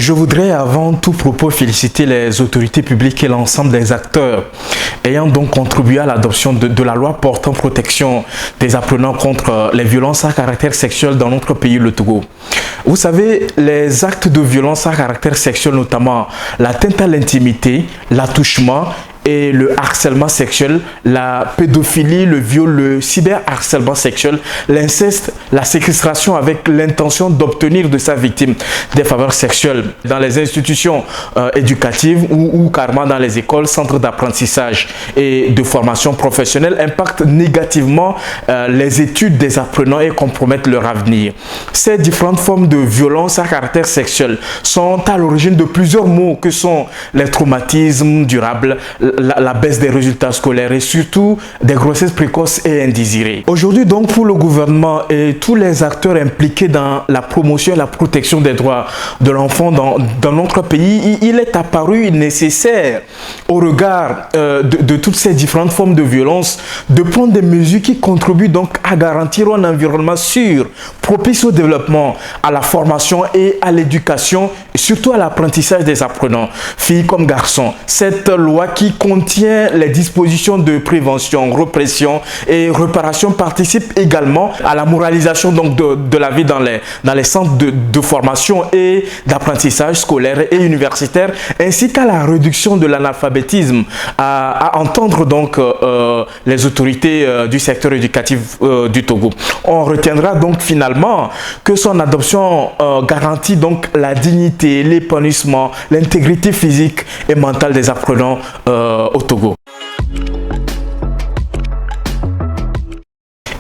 Je voudrais avant tout propos féliciter les autorités publiques et l'ensemble des acteurs ayant donc contribué à l'adoption de la loi portant protection des apprenants contre les violences à caractère sexuel dans notre pays, le Togo. Vous savez, les actes de violence à caractère sexuel, notamment l'atteinte à l'intimité, l'attouchement et le harcèlement sexuel, la pédophilie, le viol, le cyberharcèlement sexuel, l'inceste, la séquestration avec l'intention d'obtenir de sa victime des faveurs sexuelles dans les institutions éducatives ou carrément dans les écoles, centres d'apprentissage et de formation professionnelle impactent négativement les études des apprenants et compromettent leur avenir. Ces différentes formes de violence à caractère sexuel sont à l'origine de plusieurs maux que sont les traumatismes durables, la baisse des résultats scolaires et surtout des grossesses précoces et indésirées. Aujourd'hui donc, pour le gouvernement et tous les acteurs impliqués dans la promotion et la protection des droits de l'enfant dans notre pays, il est apparu nécessaire au regard de toutes ces différentes formes de violence de prendre des mesures qui contribuent donc à garantir un environnement sûr, propice au développement, à la formation et à l'éducation, et surtout à l'apprentissage des apprenants, filles comme garçons. Cette loi qui contient les dispositions de prévention, répression et réparation participe également à la moralisation donc de la vie dans les centres de formation et d'apprentissage scolaire et universitaire, ainsi qu'à la réduction de l'analphabétisme, à entendre donc les autorités du secteur éducatif du Togo. On retiendra donc finalement que son adoption garantit donc la dignité, l'épanouissement, l'intégrité physique et mentale des apprenants au Togo.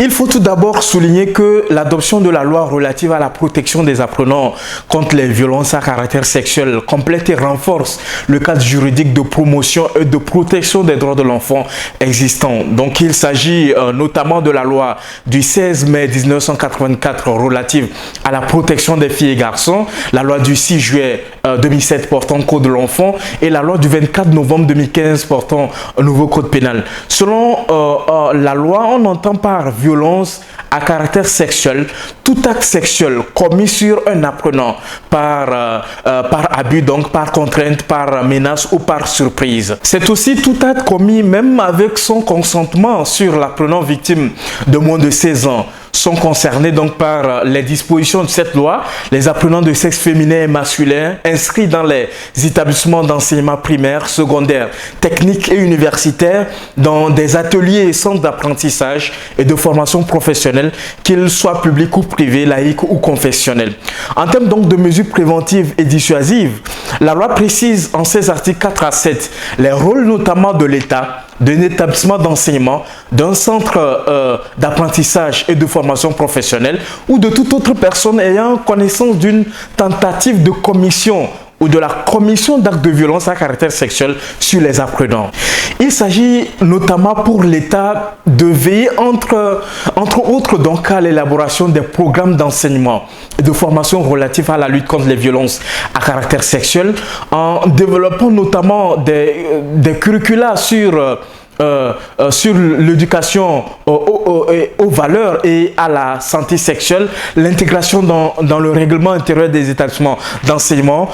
Il faut tout d'abord souligner que l'adoption de la loi relative à la protection des apprenants contre les violences à caractère sexuel complète et renforce le cadre juridique de promotion et de protection des droits de l'enfant existant. Donc il s'agit notamment de la loi du 16 mai 1984 relative à la protection des filles et garçons, la loi du 6 juillet 2007 portant code de l'enfant et la loi du 24 novembre 2015 portant un nouveau code pénal. Selon la loi, on entend par violence à caractère sexuel tout acte sexuel commis sur un apprenant par abus, donc par contrainte, par menace ou par surprise. C'est aussi tout acte commis même avec son consentement sur l'apprenant victime de moins de 16 ans. Sont concernés donc par les dispositions de cette loi les apprenants de sexe féminin et masculin inscrits dans les établissements d'enseignement primaire, secondaire, technique et universitaire, dans des ateliers et centres d'apprentissage et de formation professionnelle, qu'ils soient publics ou privés, laïcs ou confessionnels. En termes donc de mesures préventives et dissuasives, la loi précise en ses articles 4 à 7 les rôles notamment de l'État, d'un établissement d'enseignement, d'un centre d'apprentissage et de formation professionnelle ou de toute autre personne ayant connaissance d'une tentative de commission ou de la commission d'actes de violence à caractère sexuel sur les apprenants. Il s'agit notamment pour l'État de veiller entre autres donc à l'élaboration des programmes d'enseignement et de formation relatifs à la lutte contre les violences à caractère sexuel en développant notamment des curricula sur l'éducation aux valeurs et à la santé sexuelle, l'intégration dans le règlement intérieur des établissements d'enseignement,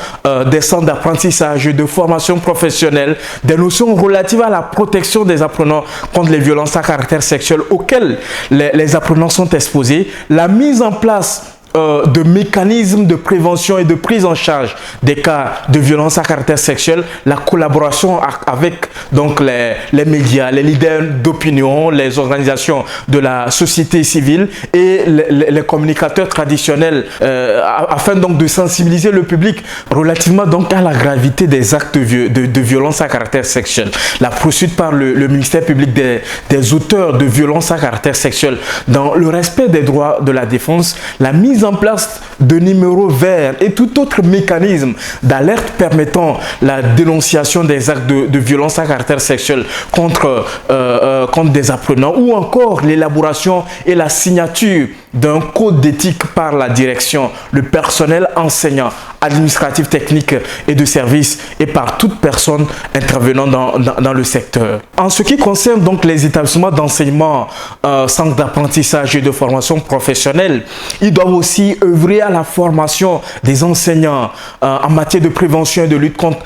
des centres d'apprentissage et de formation professionnelle, des notions relatives à la protection des apprenants contre les violences à caractère sexuel auxquelles les apprenants sont exposés, la mise en place de mécanismes de prévention et de prise en charge des cas de violence à caractère sexuel, la collaboration avec donc les médias, les leaders d'opinion, les organisations de la société civile et les communicateurs traditionnels afin donc de sensibiliser le public relativement donc à la gravité des actes de violence à caractère sexuel. La poursuite par le ministère public des auteurs de violences à caractère sexuel dans le respect des droits de la défense, la mise en place de numéros verts et tout autre mécanisme d'alerte permettant la dénonciation des actes de violence à caractère sexuel contre des apprenants ou encore l'élaboration et la signature d'un code d'éthique par la direction, le personnel enseignant, administratives, techniques et de services et par toute personne intervenant dans le secteur. En ce qui concerne donc les établissements d'enseignement, centres d'apprentissage et de formation professionnelle, ils doivent aussi œuvrer à la formation des enseignants en matière de prévention et de lutte contre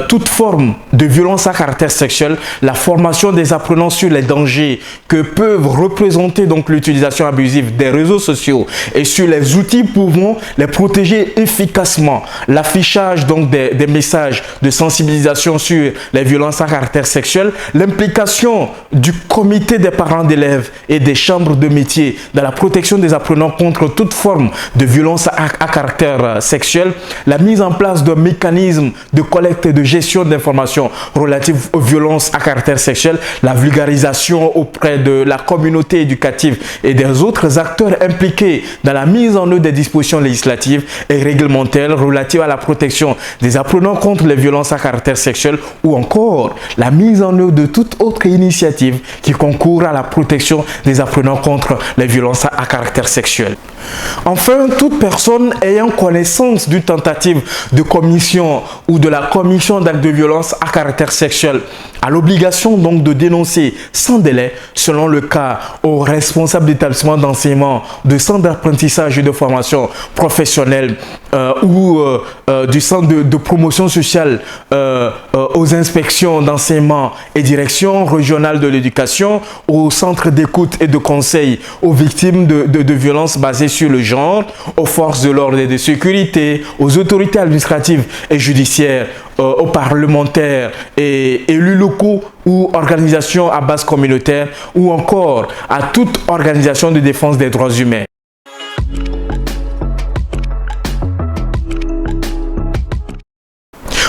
toute forme de violence à caractère sexuel, la formation des apprenants sur les dangers que peuvent représenter donc l'utilisation abusive des réseaux sociaux et sur les outils pouvant les protéger efficacement, l'affichage donc des messages de sensibilisation sur les violences à caractère sexuel, l'implication du comité des parents d'élèves et des chambres de métier dans la protection des apprenants contre toute forme de violence à caractère sexuel, la mise en place d'un mécanisme de collecte et de gestion d'informations relatives aux violences à caractère sexuel, la vulgarisation auprès de la communauté éducative et des autres acteurs impliqués dans la mise en œuvre des dispositions législatives et réglementaires relatives à la protection des apprenants contre les violences à caractère sexuel ou encore la mise en œuvre de toute autre initiative qui concourt à la protection des apprenants contre les violences à caractère sexuel. Enfin, toute personne ayant connaissance d'une tentative de commission ou de la commission d'actes de violence à caractère sexuel a l'obligation donc de dénoncer sans délai, selon le cas, aux responsables d'établissements d'enseignement, de centres d'apprentissage et de formation professionnelle ou du centre de promotion sociale aux inspections d'enseignement et direction régionale de l'éducation, aux centres d'écoute et de conseil aux victimes de violences basées sur le genre, aux forces de l'ordre et de sécurité, aux autorités administratives et judiciaires, aux parlementaires et élus locaux ou organisations à base communautaire ou encore à toute organisation de défense des droits humains.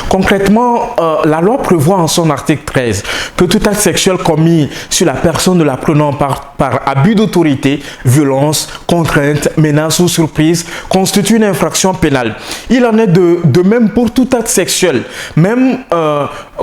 Concrètement, la loi prévoit en son article 13 que tout acte sexuel commis sur la personne de l'apprenant par abus d'autorité, violence, contrainte, menace ou surprise constitue une infraction pénale. Il en est de même pour tout acte sexuel, même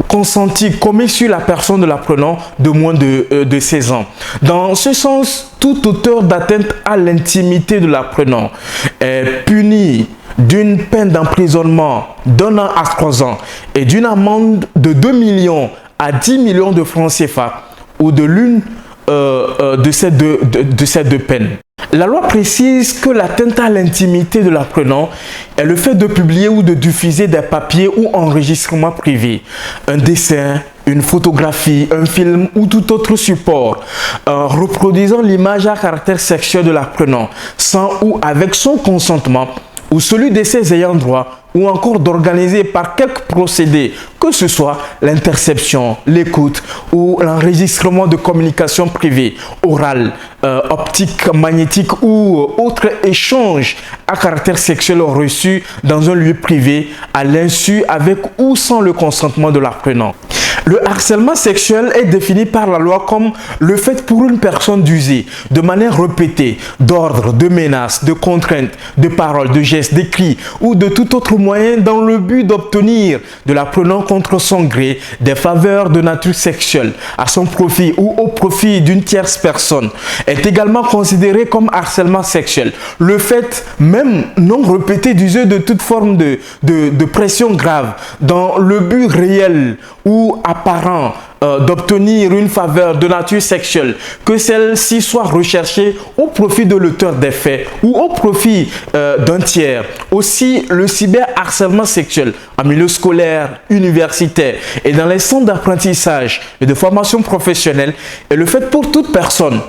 consenti, commis sur la personne de l'apprenant de moins de 16 ans. Dans ce sens, tout auteur d'atteinte à l'intimité de l'apprenant est puni d'une peine d'emprisonnement d'1 an à 3 ans et d'une amende de 2 millions à 10 millions de francs CFA ou de l'une de ces deux peines. La loi précise que l'atteinte à l'intimité de l'apprenant est le fait de publier ou de diffuser des papiers ou enregistrements privés, un dessin, une photographie, un film ou tout autre support reproduisant l'image à caractère sexuel de l'apprenant sans ou avec son consentement ou celui de ses ayants droit, ou encore d'organiser par quelque procédé, que ce soit l'interception, l'écoute ou l'enregistrement de communications privées, orales, optiques, magnétiques ou autres échanges à caractère sexuel reçus dans un lieu privé à l'insu avec ou sans le consentement de l'apprenant. Le harcèlement sexuel est défini par la loi comme le fait pour une personne d'user de manière répétée d'ordre, de menaces, de contraintes, de paroles, de gestes, d'écrits ou de tout autre moyen dans le but d'obtenir de l'apprenant contre son gré des faveurs de nature sexuelle à son profit ou au profit d'une tierce personne est également considéré comme harcèlement sexuel. Le fait même non répété d'user de toute forme de pression grave dans le but réel ou apparent d'obtenir une faveur de nature sexuelle, que celle-ci soit recherchée au profit de l'auteur des faits ou au profit d'un tiers. Aussi, le cyberharcèlement sexuel en milieu scolaire, universitaire et dans les centres d'apprentissage et de formation professionnelle est le fait pour toute personne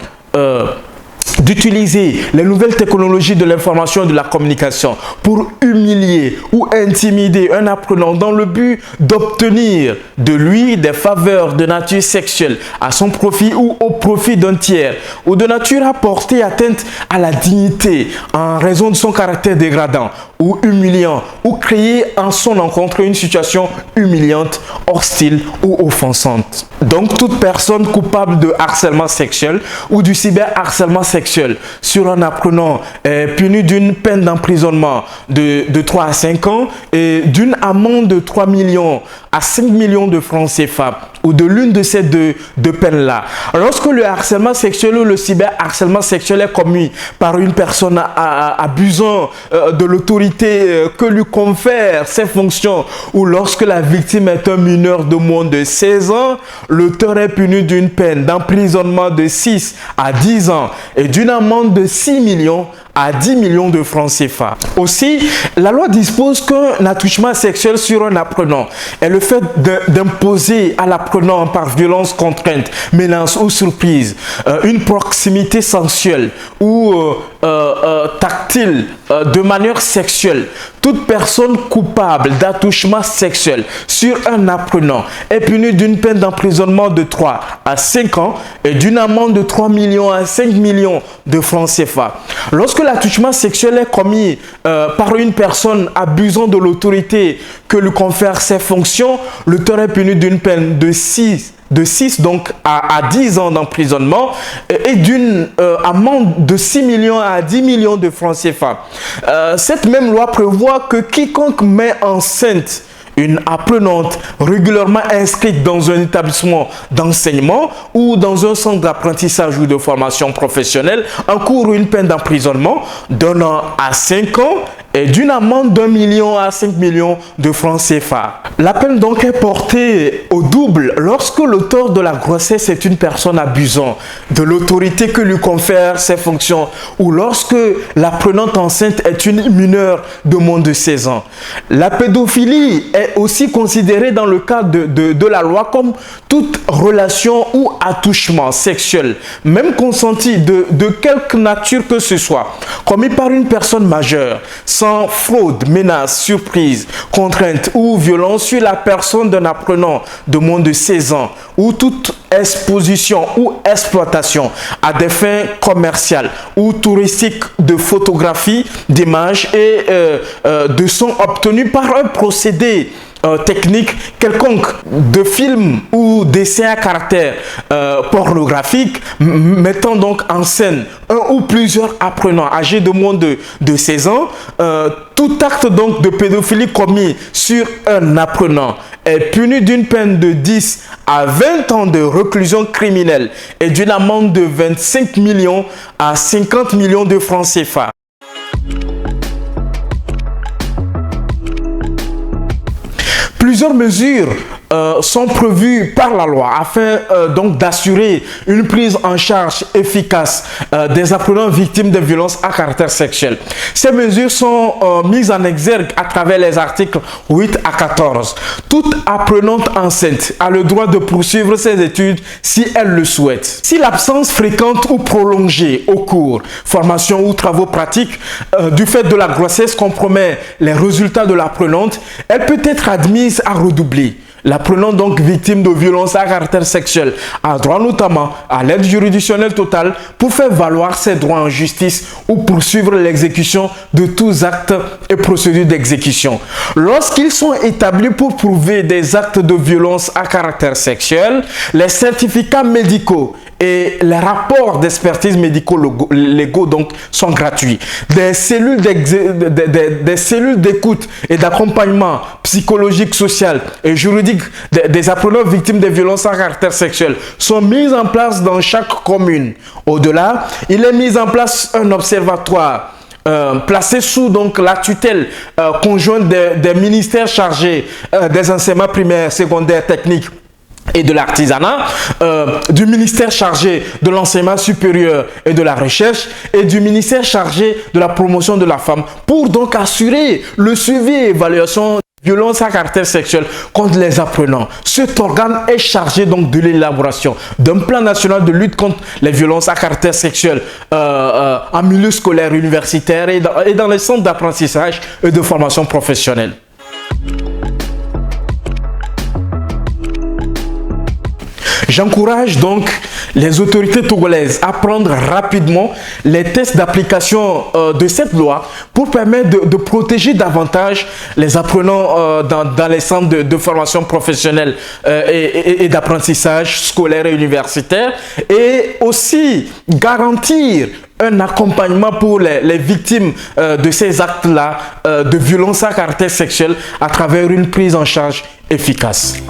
d'utiliser les nouvelles technologies de l'information et de la communication pour humilier ou intimider un apprenant dans le but d'obtenir de lui des faveurs de nature sexuelle à son profit ou au profit d'un tiers ou de nature à porter atteinte à la dignité en raison de son caractère dégradant ou humiliant ou créer en son encontre une situation humiliante, hostile ou offensante. Donc toute personne coupable de harcèlement sexuel ou du cyberharcèlement sexuel sur un apprenant est punie d'une peine d'emprisonnement de 3 à 5 ans et d'une amende de 3 millions à 5 millions de francs CFA ou de l'une de ces deux peines-là. Lorsque le harcèlement sexuel ou le cyberharcèlement sexuel est commis par une personne abusant de l'autorité que lui confère ses fonctions, ou lorsque la victime est un mineur de moins de 16 ans, l'auteur est puni d'une peine d'emprisonnement de 6 à 10 ans et d'une amende de 6 millions à 10 millions de francs CFA. Aussi, la loi dispose qu'un attouchement sexuel sur un apprenant est le fait d'imposer à l'apprenant par violence, contrainte, menace ou surprise une proximité sensuelle ou tactile de manière sexuelle. Toute personne coupable d'attouchement sexuel sur un apprenant est punie d'une peine d'emprisonnement de 3 à 5 ans et d'une amende de 3 millions à 5 millions de francs CFA. Lorsque l'attouchement sexuel est commis par une personne abusant de l'autorité que lui confère ses fonctions, l'auteur est puni d'une peine de 6 donc à 10 ans d'emprisonnement et d'une amende de 6 millions à 10 millions de francs CFA. Cette même loi prévoit que quiconque met enceinte une apprenante régulièrement inscrite dans un établissement d'enseignement ou dans un centre d'apprentissage ou de formation professionnelle encourt une peine d'emprisonnement d'1 an à 5 ans et d'une amende d'1 million à 5 millions de francs CFA. La peine donc est portée au double lorsque l'auteur de la grossesse est une personne abusant de l'autorité que lui confère ses fonctions ou lorsque l'apprenante enceinte est une mineure de moins de 16 ans. La pédophilie est aussi considérée dans le cadre de la loi comme toute relation ou attouchement sexuel, même consenti de quelque nature que ce soit, commis par une personne majeure, sans fraude, menace, surprise, contrainte ou violence sur la personne d'un apprenant de moins de 16 ans ou toute exposition ou exploitation à des fins commerciales ou touristiques de photographie, d'images et de sons obtenus par un procédé technique quelconque de film ou d'essai à caractère pornographique mettant donc en scène un ou plusieurs apprenants âgés de moins de 16 ans, tout acte donc de pédophilie commis sur un apprenant est puni d'une peine de 10 à 20 ans de réclusion criminelle et d'une amende de 25 millions à 50 millions de francs CFA. Plusieurs mesures sont prévues par la loi afin donc d'assurer une prise en charge efficace des apprenants victimes de violences à caractère sexuel. Ces mesures sont mises en exergue à travers les articles 8 à 14. Toute apprenante enceinte a le droit de poursuivre ses études si elle le souhaite. Si l'absence fréquente ou prolongée au cours, formation ou travaux pratiques du fait de la grossesse compromet les résultats de l'apprenante, elle peut être admise à redoubler. L'apprenant donc victime de violences à caractère sexuel a droit notamment à l'aide juridictionnelle totale pour faire valoir ses droits en justice ou poursuivre l'exécution de tous actes et procédures d'exécution. Lorsqu'ils sont établis pour prouver des actes de violence à caractère sexuel, les certificats médicaux et les rapports d'expertise médico-légaux donc sont gratuits. Des cellules d'écoute et d'accompagnement psychologique, social et juridique des apprenants victimes des violences à caractère sexuel sont mises en place dans chaque commune. Au-delà, il est mis en place un observatoire placé sous donc la tutelle conjointe des ministères chargés des enseignements primaires, secondaires, techniques et de l'artisanat, du ministère chargé de l'enseignement supérieur et de la recherche et du ministère chargé de la promotion de la femme pour donc assurer le suivi et évaluation violence à caractère sexuel contre les apprenants. Cet organe est chargé donc de l'élaboration d'un plan national de lutte contre les violences à caractère sexuel en milieu scolaire, universitaire et dans les centres d'apprentissage et de formation professionnelle. J'encourage donc les autorités togolaises à prendre rapidement les tests d'application de cette loi pour permettre de protéger davantage les apprenants dans les centres de formation professionnelle et d'apprentissage scolaire et universitaire, et aussi garantir un accompagnement pour les victimes de ces actes-là de violence à caractère sexuel à travers une prise en charge efficace.